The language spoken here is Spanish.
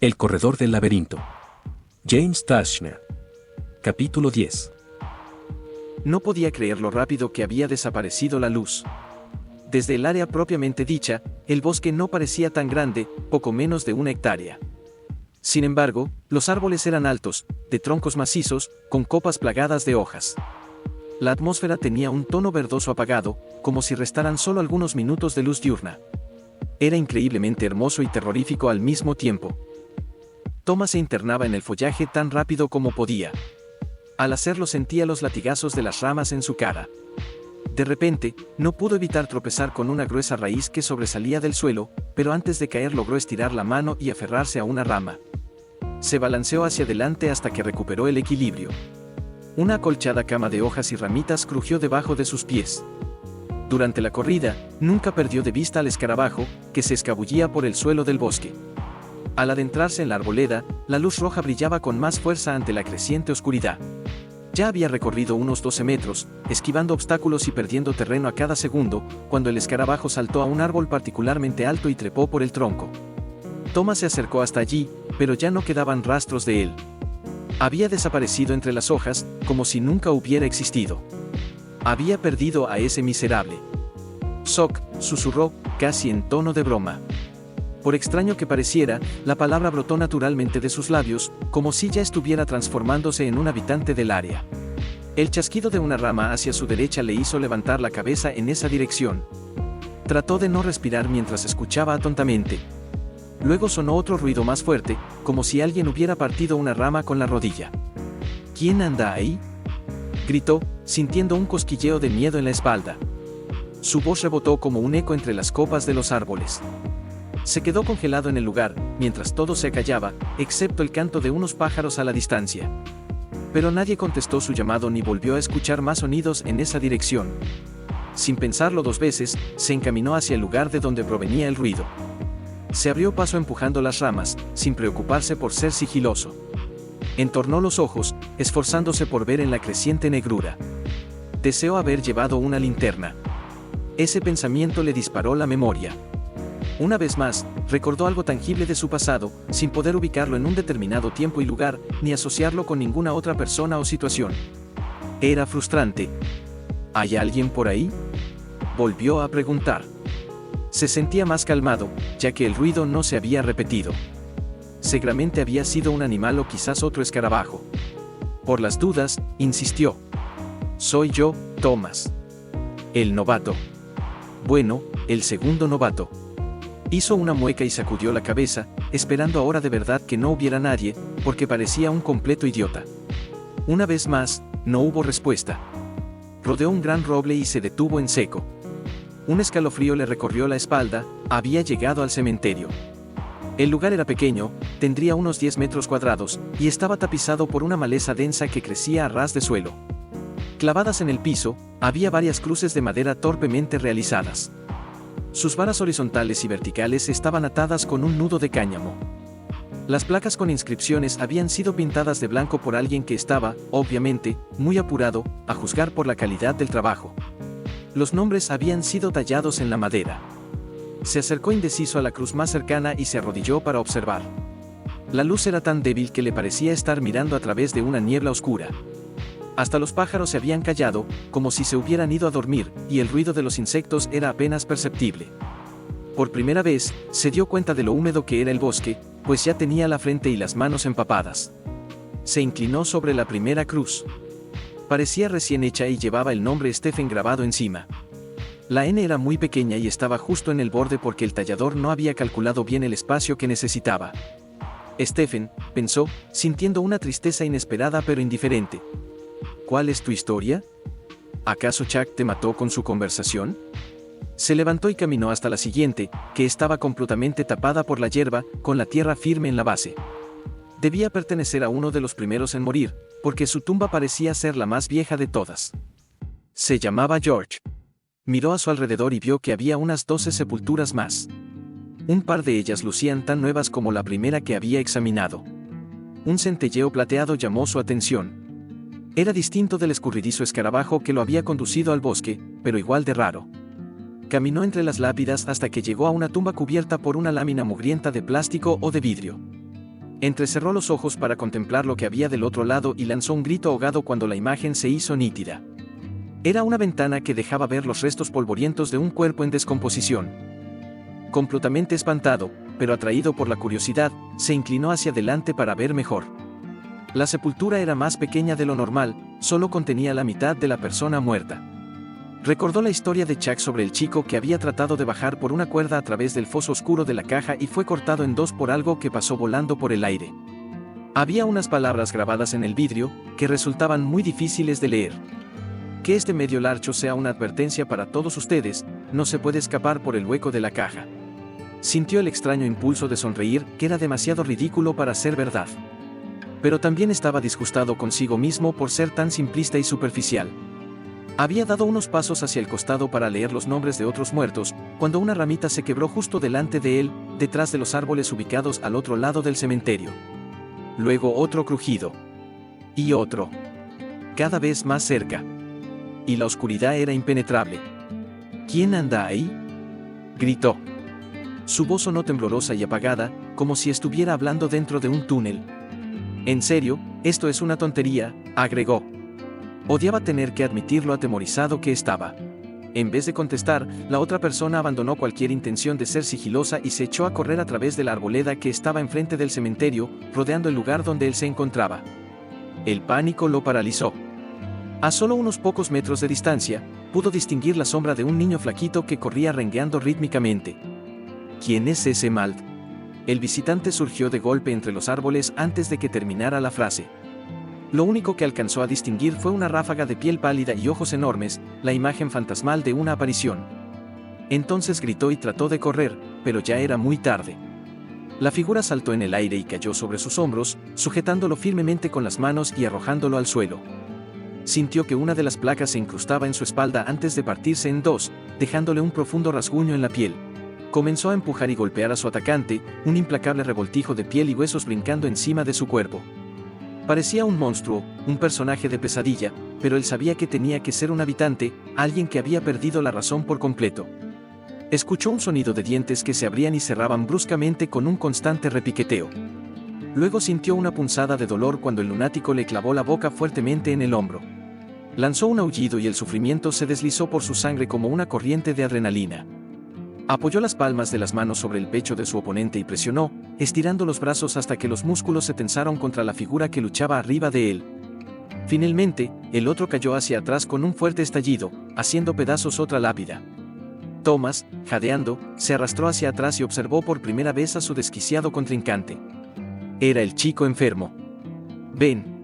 El corredor del laberinto. James Dashner. Capítulo 10. No podía creer lo rápido que había desaparecido la luz. Desde el área propiamente dicha, el bosque no parecía tan grande, poco menos de 1 hectárea. Sin embargo, los árboles eran altos, de troncos macizos, con copas plagadas de hojas. La atmósfera tenía un tono verdoso apagado, como si restaran solo algunos minutos de luz diurna. Era increíblemente hermoso y terrorífico al mismo tiempo. Thomas se internaba en el follaje tan rápido como podía. Al hacerlo sentía los latigazos de las ramas en su cara. De repente, no pudo evitar tropezar con una gruesa raíz que sobresalía del suelo, pero antes de caer logró estirar la mano y aferrarse a una rama. Se balanceó hacia adelante hasta que recuperó el equilibrio. Una acolchada cama de hojas y ramitas crujió debajo de sus pies. Durante la corrida, nunca perdió de vista al escarabajo, que se escabullía por el suelo del bosque. Al adentrarse en la arboleda, la luz roja brillaba con más fuerza ante la creciente oscuridad. Ya había recorrido unos 12 metros, esquivando obstáculos y perdiendo terreno a cada segundo, cuando el escarabajo saltó a un árbol particularmente alto y trepó por el tronco. Thomas se acercó hasta allí, pero ya no quedaban rastros de él. Había desaparecido entre las hojas, como si nunca hubiera existido. Había perdido a ese miserable. Sock, susurró, casi en tono de broma. Por extraño que pareciera, la palabra brotó naturalmente de sus labios, como si ya estuviera transformándose en un habitante del área. El chasquido de una rama hacia su derecha le hizo levantar la cabeza en esa dirección. Trató de no respirar mientras escuchaba atentamente. Luego sonó otro ruido más fuerte, como si alguien hubiera partido una rama con la rodilla. ¿Quién anda ahí?, gritó, sintiendo un cosquilleo de miedo en la espalda. Su voz rebotó como un eco entre las copas de los árboles. Se quedó congelado en el lugar, mientras todo se acallaba, excepto el canto de unos pájaros a la distancia. Pero nadie contestó su llamado ni volvió a escuchar más sonidos en esa dirección. Sin pensarlo 2 veces, se encaminó hacia el lugar de donde provenía el ruido. Se abrió paso empujando las ramas, sin preocuparse por ser sigiloso. Entornó los ojos, esforzándose por ver en la creciente negrura. Deseó haber llevado una linterna. Ese pensamiento le disparó la memoria. Una vez más, recordó algo tangible de su pasado, sin poder ubicarlo en un determinado tiempo y lugar, ni asociarlo con ninguna otra persona o situación. Era frustrante. ¿Hay alguien por ahí?, volvió a preguntar. Se sentía más calmado, ya que el ruido no se había repetido. Seguramente había sido un animal o quizás otro escarabajo. Por las dudas, insistió. Soy yo, Thomas. El novato. Bueno, el segundo novato. Hizo una mueca y sacudió la cabeza, esperando ahora de verdad que no hubiera nadie, porque parecía un completo idiota. Una vez más, no hubo respuesta. Rodeó un gran roble y se detuvo en seco. Un escalofrío le recorrió la espalda, había llegado al cementerio. El lugar era pequeño, tendría unos 10 metros cuadrados, y estaba tapizado por una maleza densa que crecía a ras de suelo. Clavadas en el piso, había varias cruces de madera torpemente realizadas. Sus varas horizontales y verticales estaban atadas con un nudo de cáñamo. Las placas con inscripciones habían sido pintadas de blanco por alguien que estaba, obviamente, muy apurado, a juzgar por la calidad del trabajo. Los nombres habían sido tallados en la madera. Se acercó indeciso a la cruz más cercana y se arrodilló para observar. La luz era tan débil que le parecía estar mirando a través de una niebla oscura. Hasta los pájaros se habían callado, como si se hubieran ido a dormir, y el ruido de los insectos era apenas perceptible. Por primera vez, se dio cuenta de lo húmedo que era el bosque, pues ya tenía la frente y las manos empapadas. Se inclinó sobre la primera cruz. Parecía recién hecha y llevaba el nombre Stephen grabado encima. La N era muy pequeña y estaba justo en el borde porque el tallador no había calculado bien el espacio que necesitaba. Stephen, pensó, sintiendo una tristeza inesperada pero indiferente. ¿Cuál es tu historia? ¿Acaso Chuck te mató con su conversación? Se levantó y caminó hasta la siguiente, que estaba completamente tapada por la hierba, con la tierra firme en la base. Debía pertenecer a uno de los primeros en morir, porque su tumba parecía ser la más vieja de todas. Se llamaba George. Miró a su alrededor y vio que había unas 12 sepulturas más. Un par de ellas lucían tan nuevas como la primera que había examinado. Un centelleo plateado llamó su atención. Era distinto del escurridizo escarabajo que lo había conducido al bosque, pero igual de raro. Caminó entre las lápidas hasta que llegó a una tumba cubierta por una lámina mugrienta de plástico o de vidrio. Entrecerró los ojos para contemplar lo que había del otro lado y lanzó un grito ahogado cuando la imagen se hizo nítida. Era una ventana que dejaba ver los restos polvorientos de un cuerpo en descomposición. Completamente espantado, pero atraído por la curiosidad, se inclinó hacia adelante para ver mejor. La sepultura era más pequeña de lo normal, solo contenía la mitad de la persona muerta. Recordó la historia de Chuck sobre el chico que había tratado de bajar por una cuerda a través del foso oscuro de la caja y fue cortado en dos por algo que pasó volando por el aire. Había unas palabras grabadas en el vidrio, que resultaban muy difíciles de leer. Que este medio larcho sea una advertencia para todos ustedes, no se puede escapar por el hueco de la caja. Sintió el extraño impulso de sonreír, que era demasiado ridículo para ser verdad. Pero también estaba disgustado consigo mismo por ser tan simplista y superficial. Había dado unos pasos hacia el costado para leer los nombres de otros muertos, cuando una ramita se quebró justo delante de él, detrás de los árboles ubicados al otro lado del cementerio. Luego otro crujido. Y otro. Cada vez más cerca. Y la oscuridad era impenetrable. ¿Quién anda ahí?, gritó. Su voz sonó temblorosa y apagada, como si estuviera hablando dentro de un túnel. En serio, esto es una tontería, agregó. Odiaba tener que admitir lo atemorizado que estaba. En vez de contestar, la otra persona abandonó cualquier intención de ser sigilosa y se echó a correr a través de la arboleda que estaba enfrente del cementerio, rodeando el lugar donde él se encontraba. El pánico lo paralizó. A solo unos pocos metros de distancia, pudo distinguir la sombra de un niño flaquito que corría rengueando rítmicamente. ¿Quién es ese Mald? El visitante surgió de golpe entre los árboles antes de que terminara la frase. Lo único que alcanzó a distinguir fue una ráfaga de piel pálida y ojos enormes, la imagen fantasmal de una aparición. Entonces gritó y trató de correr, pero ya era muy tarde. La figura saltó en el aire y cayó sobre sus hombros, sujetándolo firmemente con las manos y arrojándolo al suelo. Sintió que una de las placas se incrustaba en su espalda antes de partirse en dos, dejándole un profundo rasguño en la piel. Comenzó a empujar y golpear a su atacante, un implacable revoltijo de piel y huesos brincando encima de su cuerpo. Parecía un monstruo, un personaje de pesadilla, pero él sabía que tenía que ser un habitante, alguien que había perdido la razón por completo. Escuchó un sonido de dientes que se abrían y cerraban bruscamente con un constante repiqueteo. Luego sintió una punzada de dolor cuando el lunático le clavó la boca fuertemente en el hombro. Lanzó un aullido y el sufrimiento se deslizó por su sangre como una corriente de adrenalina. Apoyó las palmas de las manos sobre el pecho de su oponente y presionó, estirando los brazos hasta que los músculos se tensaron contra la figura que luchaba arriba de él. Finalmente, el otro cayó hacia atrás con un fuerte estallido, haciendo pedazos otra lápida. Thomas, jadeando, se arrastró hacia atrás y observó por primera vez a su desquiciado contrincante. Era el chico enfermo. «Ven»,